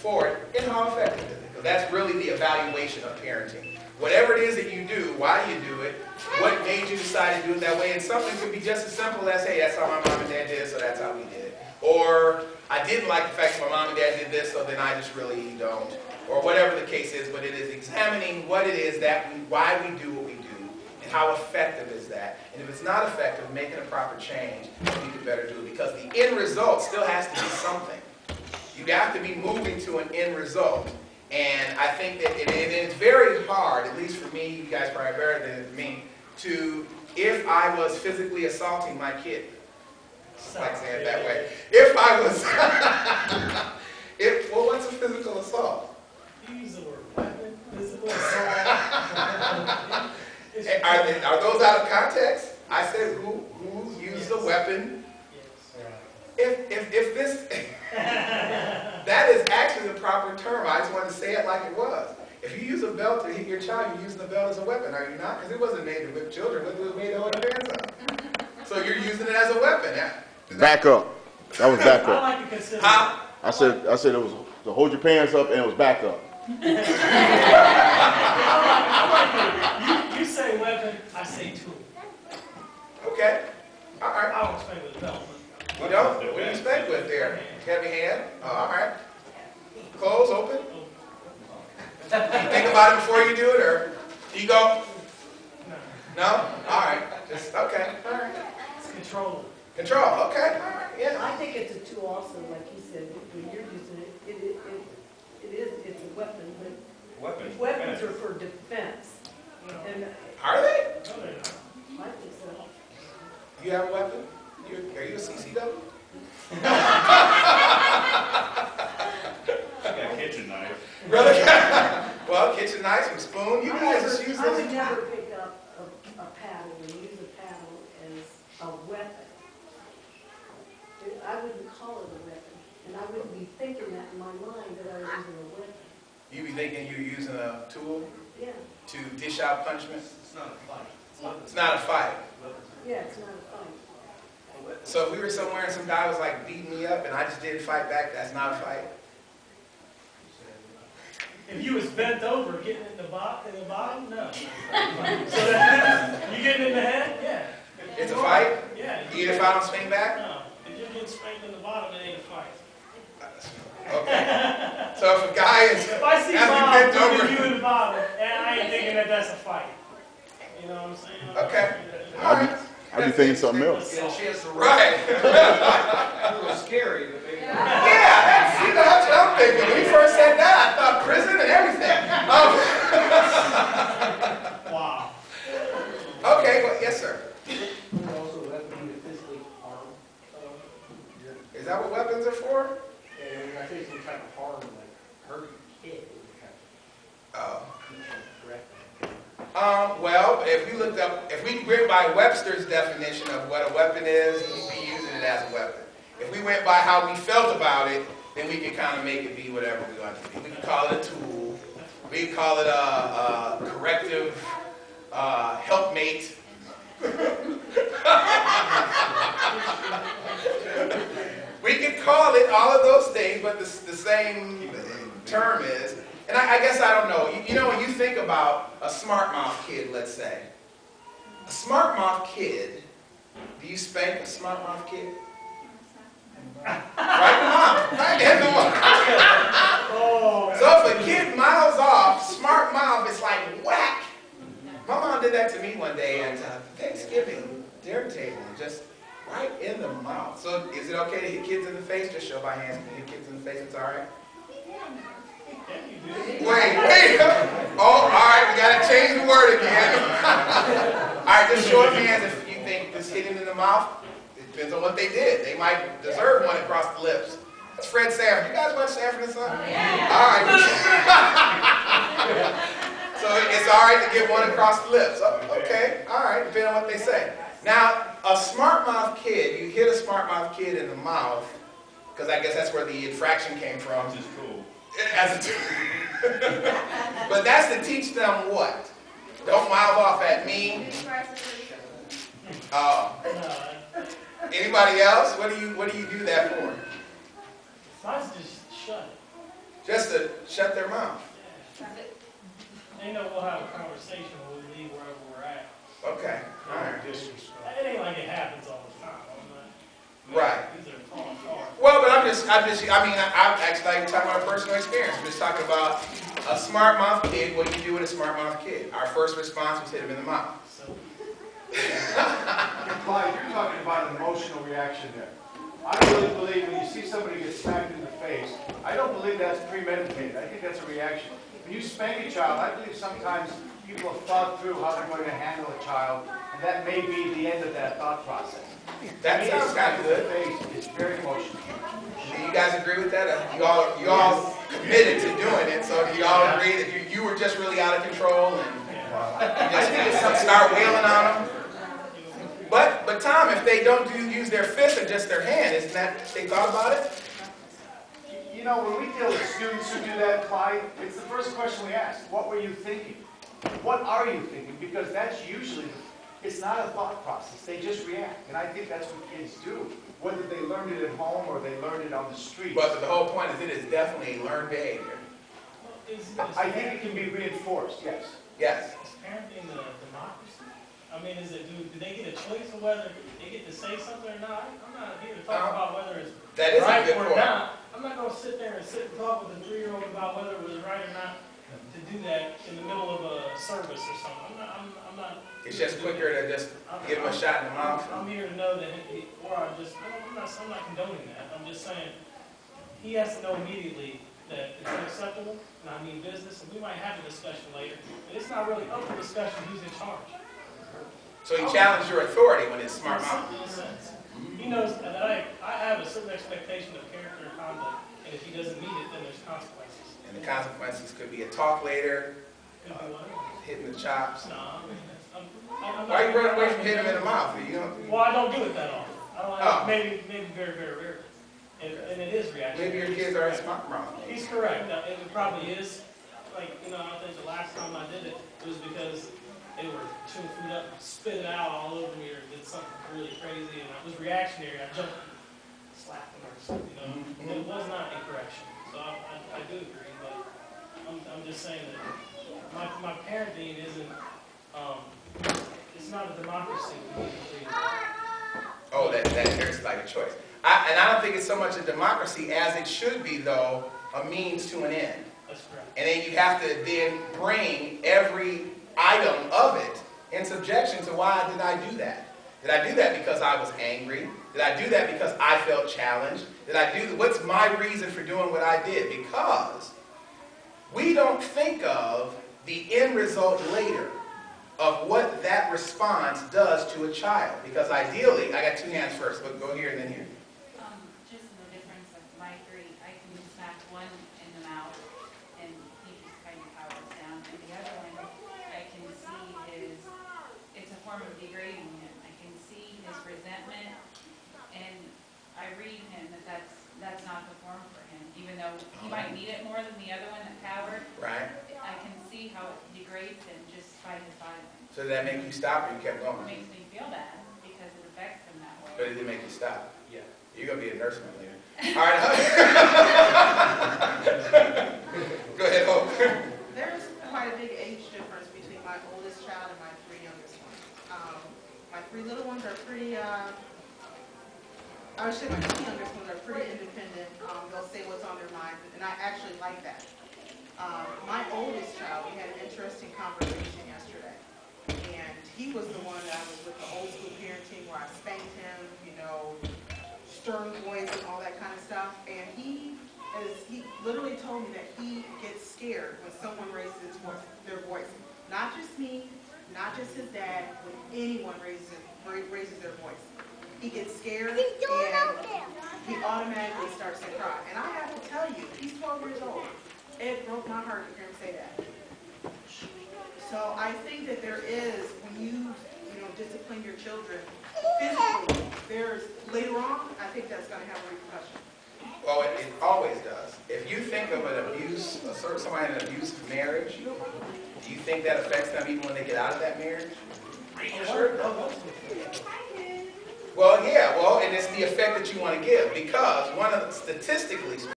for it, and how effective is it? Because that's really the evaluation of parenting. Whatever it is that you do, why do you do it? What made you decide to do it that way? And something could be just as simple as, hey, that's how my mom and dad did it, so that's how we did it. Or, I didn't like the fact that my mom and dad did this, so then I just really don't. Or whatever the case is, but it is examining what it is why we do what we do, and how effective is that. And if it's not effective, making a proper change, we could better do it. Because the end result still has to be something. You have to be moving to an end result. And I think that it's very hard, at least for me, you guys probably better than me, if I was physically assaulting my kid, I like saying it that way. If I was, well, what's a physical assault? You use the word weapon, physical assault. Are those out of context? I said who used a weapon. If this, that is actually the proper term. I just wanted to say it like it was. If you use a belt to hit your child, you're using the belt as a weapon, are you not? Because it wasn't made to whip children, it was made to hold your hands up. So you're using it as a weapon. Back up. That was back up. I like to consider I said it was to hold your pants up and it was back up. You say weapon, I say tool. Okay. All right. I don't spank with a belt. You don't? What do you spank with there? Heavy hand? Oh, all right. Clothes open? Think about it before you do it, or do you go? No? All right. Just, okay. All right. It's control. Control. Okay. All right. Yeah. I think it's a tool also, like you said, when you're using it, it's a weapon, but weapons are for defense. And Are they? I think so. You have a weapon? Are you a CCW? I got a kitchen knife. Really? Well, kitchen knife, some spoon. You guys just use I those. would never pick up a paddle and use a paddle as a weapon. I wouldn't call it a weapon, and I wouldn't be thinking that in my mind that I was using a weapon. You be thinking you're using a tool Yeah. to dish out punishment? It's not a fight. It's not a fight. Yeah, it's not a fight. So if we were somewhere and some guy was like beating me up and I just didn't fight back, that's not a fight? If you was bent over, getting in the bottom, no. So that, you getting in the head, yeah. It's a fight? Yeah. Even if I don't swing back? No. If you're getting spanked in the bottom, it ain't a fight. Okay. So if a guy is If I see bent Bob over, putting you in the bottom, and I ain't thinking that that's a fight. You know what I'm saying? okay. All right. I'd be thinking something else. Yeah, she has to Right. It was scary, but maybe. Yeah, that's what I'm thinking. When you first said that, I thought prison and everything. Wow. Okay, well, yes, sir. Also, weapon to physically harm someone. Is that what weapons are for? And when I say some type of harm, like hurt your kid, Oh. correct? Well, if we went by Webster's definition of what a weapon is, we'd be using it as a weapon. If we went by how we felt about it, then we could kind of make it be whatever we want it to be. We could call it a tool. We could call it a corrective helpmate. We could call it all of those things, but the same term is. And I guess I don't know. You know, when you think about a smart mouth kid, let's say. A smart mouth kid, do you spank a smart mouth kid? Right in the mouth. Right in the mouth. So if a kid mouths off, smart mouth, it's like whack. My mom did that to me one day at Thanksgiving dinner table, just right in the mouth. So is it okay to hit kids in the face? Just show by hands. Can you hit kids in the face? It's all right. Wait. Oh, all right, we got to change the word again. All right, just show of hands if you think this hitting in the mouth. It depends on what they did. They might deserve one across the lips. That's Fred Sanford. You guys watch Sanford and Son? All right. So it's all right to get one across the lips. Okay, all right, depending on what they say. Now, a smart mouth kid, you hit a smart mouth kid in the mouth, because I guess that's where the infraction came from. Which is cool. But that's to teach them what? Don't mouth off at me. Anybody else? What do you do that for? Mine's just shut it. just to shut their mouth. They know we'll have a conversation when we leave wherever we're at. Okay, all right. It ain't like it happens all the time. Right. These are falling apart. Well, but I'm actually like talking about personal experience. I'm just talking about a smart mouth kid. What do you do with a smart mouth kid? Our first response was hit him in the mouth. So, Clyde, you're talking about an emotional reaction there. I really believe when you see somebody get smacked in the face, I don't believe that's premeditated. I think that's a reaction. When you spank a child, I believe sometimes people have thought through how they're going to handle a child, and that may be the end of that thought process. That sounds kind of good. It's very emotional. Do you guys agree with that? You all committed to doing it, so do you all agree that you were just really out of control and you just start wailing on them? But Tom, if they don't use their fist and just their hand, isn't that they thought about it? You know, when we deal with students who do that, Clyde, it's the first question we ask. What were you thinking? What are you thinking? Because that's usually, it's not a thought process. They just react. And I think that's what kids do. Whether they learned it at home or they learned it on the street. But the whole point is it is definitely learned behavior. I think it can be reinforced, yes. Yes. Is parenting the democracy? I mean, do they get a choice of whether they get to say something or not? I'm not here to talk about whether it's that is right a good or point. not. I'm not going to sit there and talk with a 3-year-old about whether it was right or not to do that in the middle of a service or something. I'm not. It's just quicker to just give him a shot in the mouth. I'm here to know that, I'm not condoning that. I'm just saying he has to know immediately that it's unacceptable, and I mean business, and we might have a discussion later, but it's not really up for discussion who's in charge. So he challenged your authority when it's smart mouth. In a sense. He knows that I have a certain expectation of character and conduct, and if he doesn't meet it, then there's consequences. And the consequences could be a talk later, Could be whatever. hitting the chops. No, I mean, I'm Why are you not- running away from hitting him in the mouth? Well, I don't do it that often. I don't. Oh. Maybe very, very rarely. And it is reactionary. Maybe your kids are smart mouth. He's correct. It probably is. Like, I think the last time I did it, it was because they were chewing food up, spit it out all over me, or did something really crazy, and I was reactionary. I jumped, slapped them or something. And it was not a correction. So I do agree, but I'm just saying that my parenting isn't. It's not a democracy. Oh, that there's like a choice. And I don't think it's so much a democracy as it should be, though, a means to an end. That's correct. And then you have to then bring every item of it in subjection to why did I do that? Did I do that because I was angry? Did I do that because I felt challenged? What's my reason for doing what I did? Because we don't think of the end result later of what that response does to a child. Because ideally, I got two hands first, but go here and then here. Just the difference of my three, I can smack one in the mouth and he just kind of powers down. And the other one, I can see it's a form of degrading him. I can see his resentment, and I read him that's not the form for him. Even though he might need it more than the other one that powered, Right? I can see how it degrades him just by his violence. So did that make you stop or you kept It going? makes me feel bad because it affects him that way. But it didn't make you stop. Yeah. You're going to be a nurseman later. All right. Go ahead, Hope. There's quite a big age difference between my oldest child and my three youngest ones. My three little ones are pretty, I would say my two youngest ones are pretty independent. They'll say what's on their mind, and I actually like that. My oldest child, we had an interesting conversation yesterday, and he was the one that was with the old school parenting where I spanked him, stern voice and all that kind of stuff, and he literally told me that he gets scared when someone raises their voice. Not just me, not just his dad, when anyone raises their voice. He gets scared and he automatically starts to cry. And I have to tell you, he's 12 years old. It broke my heart to hear him say that. So I think that there is, when you discipline your children physically, later on, I think that's going to have a repercussion. Well, it always does. If you think of an abuse, somebody in an abusive marriage, do you think that affects them even when they get out of that marriage? Sure. Well, yeah. Well, and it's the effect that you want to give, because statistically